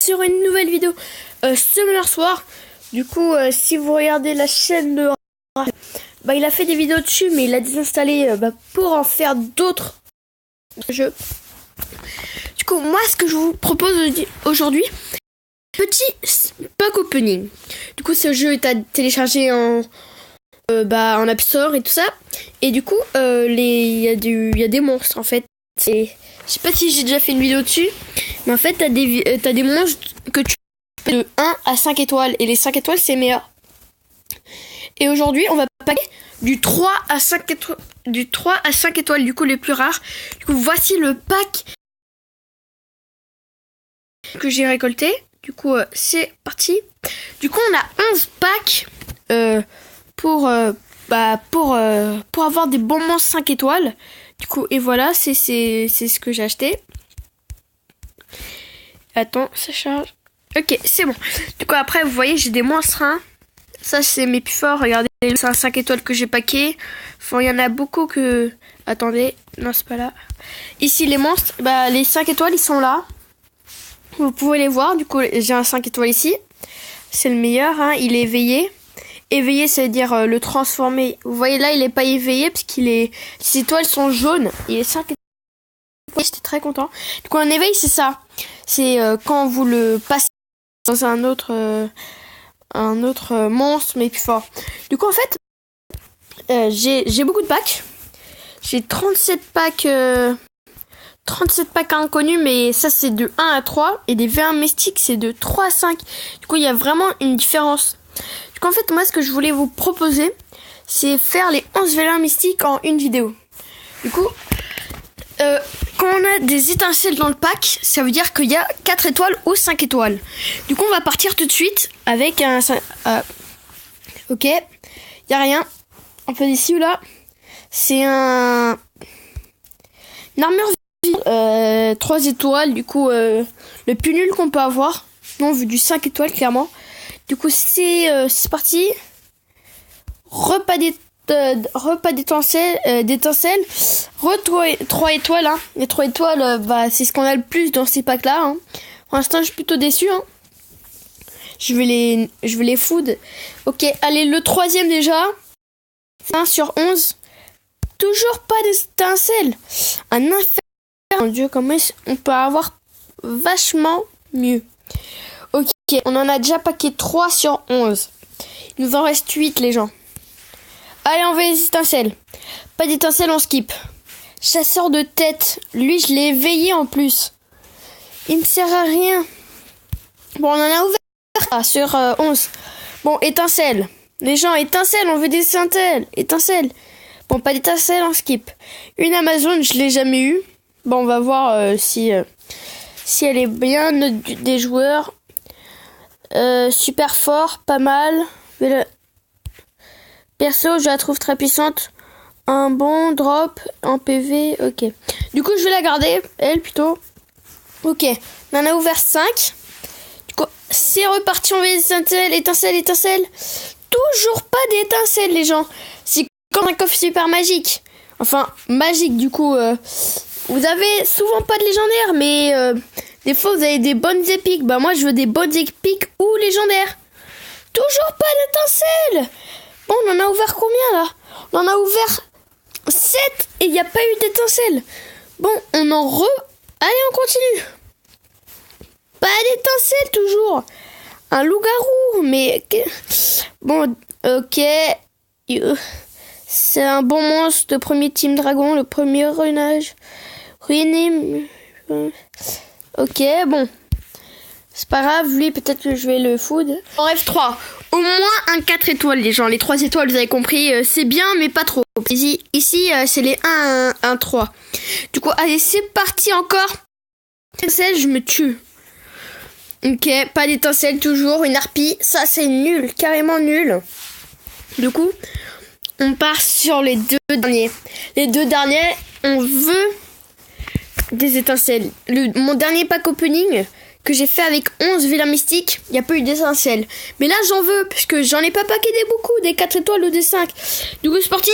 Sur une nouvelle vidéo ce soir. Du coup, si vous regardez la chaîne de il a fait des vidéos dessus, mais il a désinstallé pour en faire d'autres jeux. Du coup, moi, ce que je vous propose aujourd'hui, petit pack opening. Du coup, ce jeu est à télécharger en App Store et tout ça. Et du coup, il y a des monstres en fait. Je sais pas si j'ai déjà fait une vidéo dessus, mais en fait, t'as des monstres que tu fais de 1 à 5 étoiles, et les 5 étoiles, c'est meilleur. Et aujourd'hui, on va packer du 3 à 5 étoiles, du coup, les plus rares. Du coup, voici le pack que j'ai récolté. Du coup, c'est parti. Du coup, on a 11 packs pour avoir des bons monstres 5 étoiles. Du coup, et voilà, c'est ce que j'ai acheté. Attends, ça charge. Ok, c'est bon. Du coup, après, vous voyez, j'ai des monstres. Hein. Ça, c'est mes plus forts. Regardez, c'est un 5 étoiles que j'ai packé. Enfin, il y en a beaucoup que... Attendez, non, c'est pas là. Ici, les monstres, les 5 étoiles, ils sont là. Vous pouvez les voir. Du coup, j'ai un 5 étoiles ici. C'est le meilleur, hein. Il est éveillé. Éveillé, ça veut dire le transformer. Vous voyez là, il est pas éveillé parce qu'il est... Les étoiles sont jaunes. Il est 5 étoiles. J'étais très content. Du coup, un éveil, c'est ça. C'est quand vous le passez dans un autre monstre, mais plus fort. Du coup, en fait, j'ai beaucoup de packs. J'ai 37 packs inconnus, mais ça, c'est de 1 à 3. Et des V1 mystiques, c'est de 3 à 5. Du coup, il y a vraiment une différence. Du coup, en fait, moi, ce que je voulais vous proposer, c'est faire les 11 V1 mystiques en une vidéo. Du coup... quand on a des étincelles dans le pack, ça veut dire qu'il y a 4 étoiles ou 5 étoiles. Du coup, on va partir tout de suite avec un... ok, il n'y a rien. Un peu d'ici ou là. C'est une armure 3 étoiles, du coup, le plus nul qu'on peut avoir. Non, vu du 5 étoiles, clairement. Du coup, c'est parti. Repas d'étincelles, 3 étoiles, hein. Les 3 étoiles, c'est ce qu'on a le plus dans ces packs là, hein. Pour l'instant, je suis plutôt déçu, hein. Je vais les food. Ok, allez, le troisième déjà. 1 sur 11. Toujours pas d'étincelles. Un enfer. Mon Dieu, comment on peut avoir vachement mieux. Ok, on en a déjà packé 3 sur 11. Il nous en reste 8, les gens. Allez, on veut les étincelles. Pas d'étincelles, on skip. Chasseur de tête. Lui, je l'ai éveillé en plus. Il me sert à rien. Bon, on en a ouvert sur 11. Bon, étincelles. Les gens, étincelles, on veut des étincelles. Bon, pas d'étincelles, on skip. Une Amazon, je l'ai jamais eu. Bon, on va voir si elle est bien. Note des joueurs. Super fort, pas mal. Perso, je la trouve très puissante. Un bon drop en PV. Ok. Du coup, je vais la garder. Elle, plutôt. Ok. On en a ouvert 5. Du coup, c'est reparti. On va étincelles. Toujours pas d'étincelles, les gens. C'est comme un coffre super magique. Enfin, magique, du coup. Vous avez souvent pas de légendaire, mais des fois, vous avez des bonnes épiques. Moi, je veux des bonnes épiques ou légendaires. Toujours pas d'étincelles. Bon, on en a ouvert combien là? On en a ouvert 7 et il n'y a pas eu d'étincelles. Bon, on Allez, on continue. Pas d'étincelles toujours. Un loup-garou, mais... Bon, ok. C'est un bon monstre de premier team dragon, le premier ruinage. Ruiné. Ok, bon. C'est pas grave, lui, peut-être que je vais le food. En rêve 3. Au moins un 4 étoiles, les gens. Les 3 étoiles, vous avez compris, c'est bien, mais pas trop. Ici c'est les 1, 3. Du coup, allez, c'est parti encore. Étincelle, je me tue. Ok, pas d'étincelle toujours. Une harpie, ça c'est nul, carrément nul. Du coup, on part sur les 2 derniers. Les 2 derniers, on veut des étincelles. Mon dernier pack opening... que j'ai fait avec 11 villas mystiques, il n'y a pas eu d'étincelles. Mais là, j'en veux, parce que j'en ai pas packé beaucoup, des 4 étoiles ou des 5. Du coup, c'est parti.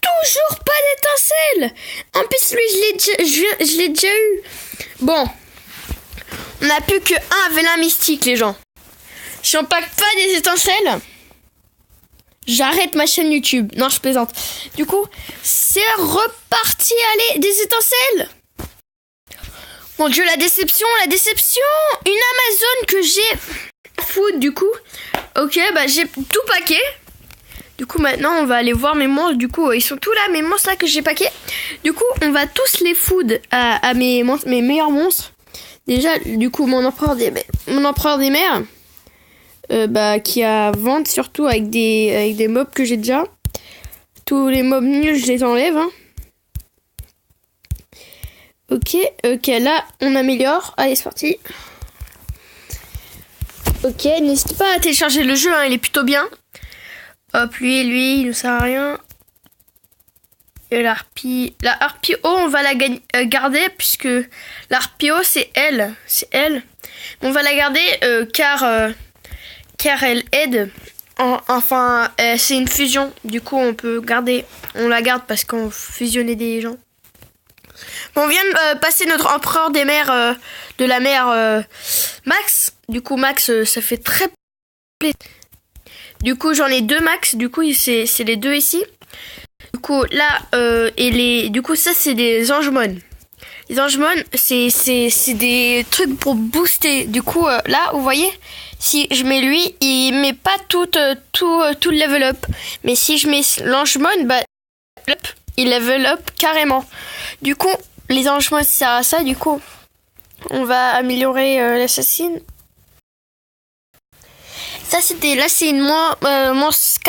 Toujours pas d'étincelles. En plus, lui, je l'ai déjà eu. Bon, On n'a plus que un vélin mystique, les gens. Si on pack pas des étincelles, j'arrête ma chaîne YouTube. Non, je plaisante. Du coup, c'est reparti. Allez, des étincelles. Mon Dieu, la déception, la déception. Une Amazon que j'ai food, du coup. Ok, bah j'ai tout packé. Du coup, maintenant, on va aller voir mes monstres. Du coup, ils sont tous là, mes monstres là que j'ai packés. Du coup, on va tous les food à mes meilleurs monstres. Déjà, du coup, mon empereur des mers. Bah, qui a vente surtout avec des mobs que j'ai déjà. Tous les mobs nuls, je les enlève. Hein. Ok, là, on améliore. Allez, c'est parti. Ok, n'hésitez pas à télécharger le jeu, hein, il est plutôt bien. Hop, lui, il ne sert à rien. Et la harpie O, on va la garder puisque la harpie O, c'est elle. On va la garder car elle aide. C'est une fusion. Du coup, on la garde parce qu'on fusionnait des gens. Bon, on vient de passer notre empereur des mers, de la mer Max. Du coup, Max, ça fait très plaisir. Du coup, j'en ai 2 Max. Du coup, c'est les 2 ici. Du coup, là, du coup, ça, c'est des angemon. Les angemon, c'est des trucs pour booster. Du coup, là, vous voyez, si je mets lui, il met pas tout le level up. Mais si je mets l'angemon, bah, il level up carrément. Du coup, les angemon, ça sert à ça. Du coup, on va améliorer l'assassine. Ça, c'est une monstre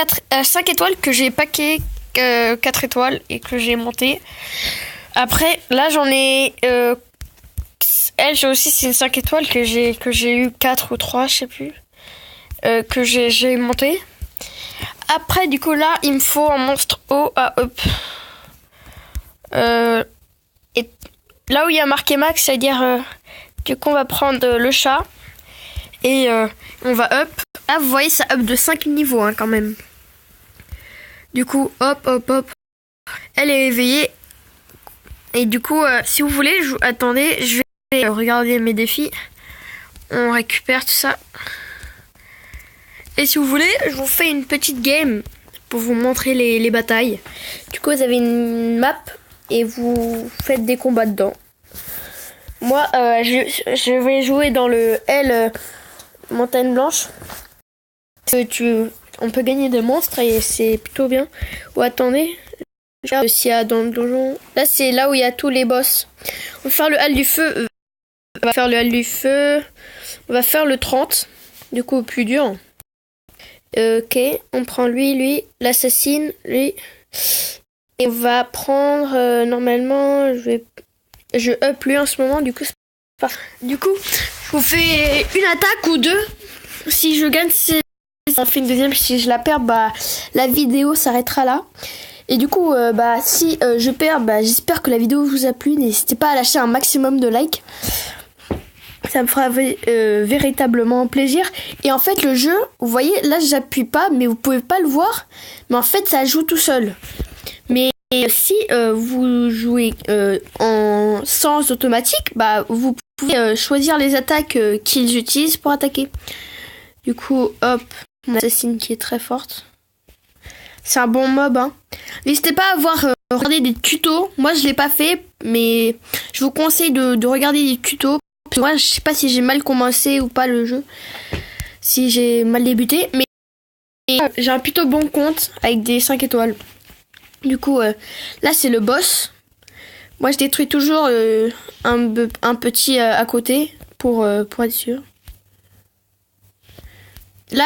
5 étoiles que j'ai packé 4 étoiles et que j'ai monté. Après, là, j'en ai... j'ai aussi, c'est une 5 étoiles que j'ai eu 4 ou 3, je sais plus. Que j'ai monté. Après, du coup, là, il me faut un monstre haut à up. Et là où il y a marqué max, c'est-à-dire... du coup, on va prendre le chat. Et on va up. Ah, vous voyez, ça up de 5 niveaux, hein, quand même. Du coup, hop. Elle est éveillée. Et du coup, si vous voulez, attendez, je vais regarder mes défis. On récupère tout ça. Et si vous voulez, je vous fais une petite game pour vous montrer les batailles. Du coup, vous avez une map et vous faites des combats dedans. Moi, je vais jouer dans le L Montagne Blanche. On peut gagner des monstres et c'est plutôt bien. Ou attendez, je regarde s'il y a dans le donjon. Là, c'est là où il y a tous les boss. On va faire le hall du feu. On va faire le 30. Du coup, plus dur. Ok, on prend lui, l'assassine, lui. Et on va prendre, normalement, je up lui en ce moment, du coup, c'est pas... Du coup, je vous fais une attaque ou 2. Si je gagne, on fait une deuxième. Si je la perds, bah, la vidéo s'arrêtera là. Et du coup, si je perds, j'espère que la vidéo vous a plu. N'hésitez pas à lâcher un maximum de likes. Ça me fera véritablement plaisir. Et en fait, le jeu, vous voyez, là, j'appuie pas, mais vous pouvez pas le voir. Mais en fait, ça joue tout seul. Mais si vous jouez sans automatique, vous pouvez choisir les attaques qu'ils utilisent pour attaquer. Du coup, hop, mon assassine qui est très forte. C'est un bon mob, hein. N'hésitez pas à regarder des tutos. Moi, je l'ai pas fait, mais je vous conseille de regarder des tutos. Moi, je sais pas si j'ai mal commencé ou pas le jeu, si j'ai mal débuté, mais j'ai un plutôt bon compte avec des 5 étoiles. Du coup, là, c'est le boss. Moi, je détruis toujours un petit à côté pour être sûr. Là,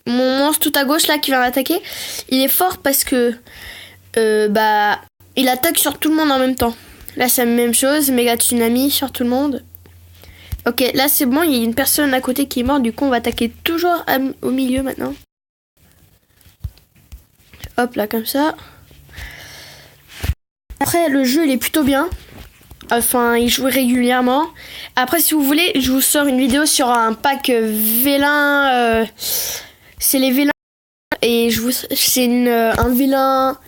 mon monstre tout à gauche là qui vient m'attaquer, il est fort parce que il attaque sur tout le monde en même temps. Là, c'est la même chose, méga tsunami sur tout le monde. Ok, là c'est bon, il y a une personne à côté qui est morte, du coup on va attaquer toujours au milieu maintenant. Hop là, comme ça. Après, le jeu il est plutôt bien. Enfin, il joue régulièrement. Après, si vous voulez, je vous sors une vidéo sur un pack vélin. C'est les vélins. Et c'est un vélin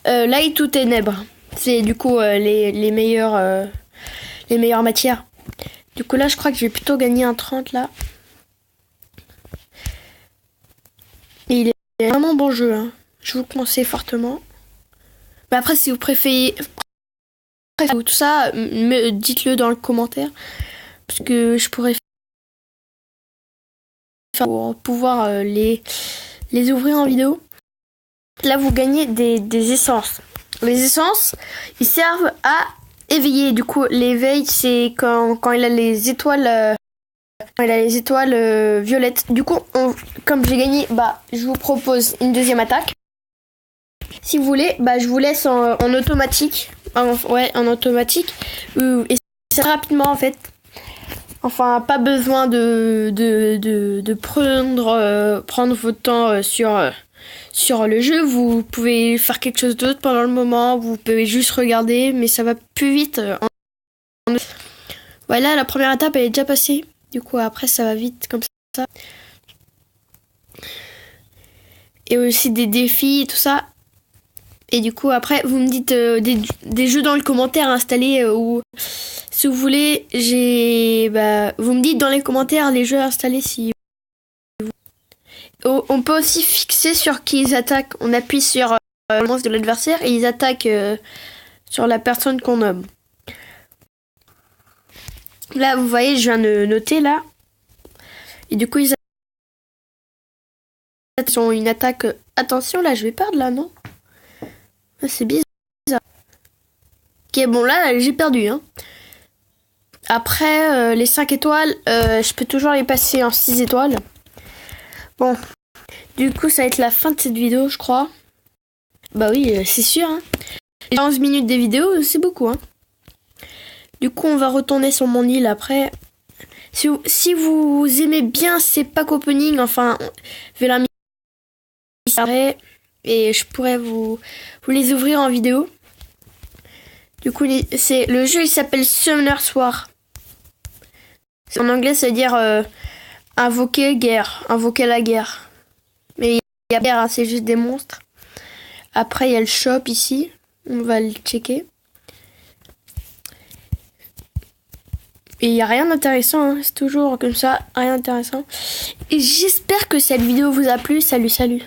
light ou ténèbres. C'est du coup les meilleures matières. Du coup là je crois que je vais plutôt gagner un 30 là. Et il est vraiment bon jeu, hein. Je vous le conseille fortement. Mais après si vous préférez tout ça, dites-le dans le commentaire. Parce que je pourrais faire pour pouvoir les ouvrir en vidéo. Là vous gagnez des essences. Les essences, ils servent à éveiller. Du coup l'éveil c'est quand il a les étoiles violettes. Du coup comme j'ai gagné, bah je vous propose une deuxième attaque. Si vous voulez, bah je vous laisse en automatique. En automatique. Et c'est rapidement en fait. Enfin, pas besoin de prendre votre temps sur le jeu. Vous pouvez faire quelque chose d'autre pendant le moment. Vous pouvez juste regarder, mais ça va plus vite. Voilà, la première étape elle est déjà passée. Du coup, après ça va vite comme ça. Et aussi des défis et tout ça. Et du coup, après, vous me dites des jeux dans le commentaire installés ou si vous voulez, vous me dites dans les commentaires les jeux installés si on peut aussi fixer sur qui ils attaquent. On appuie sur le monstre de l'adversaire et ils attaquent sur la personne qu'on nomme. Là, vous voyez, je viens de noter là. Et du coup, ils ont une attaque. Attention, là, je vais perdre là, non? C'est bizarre. Ok, bon là j'ai perdu. Hein. Après les 5 étoiles, je peux toujours les passer en 6 étoiles. Bon, du coup ça va être la fin de cette vidéo je crois. Bah oui, c'est sûr. Hein. 11 minutes de vidéo, c'est beaucoup. Hein. Du coup on va retourner sur mon île après. Si vous aimez bien ces packs opening, enfin, vers la et je pourrais vous les ouvrir en vidéo. Du coup, le jeu il s'appelle Summoner's War. En anglais, ça veut dire invoquer la guerre. Mais il y a guerre, hein, c'est juste des monstres. Après, il y a le shop ici. On va le checker. Et il n'y a rien d'intéressant, hein. C'est toujours comme ça, rien d'intéressant. Et j'espère que cette vidéo vous a plu. Salut, salut.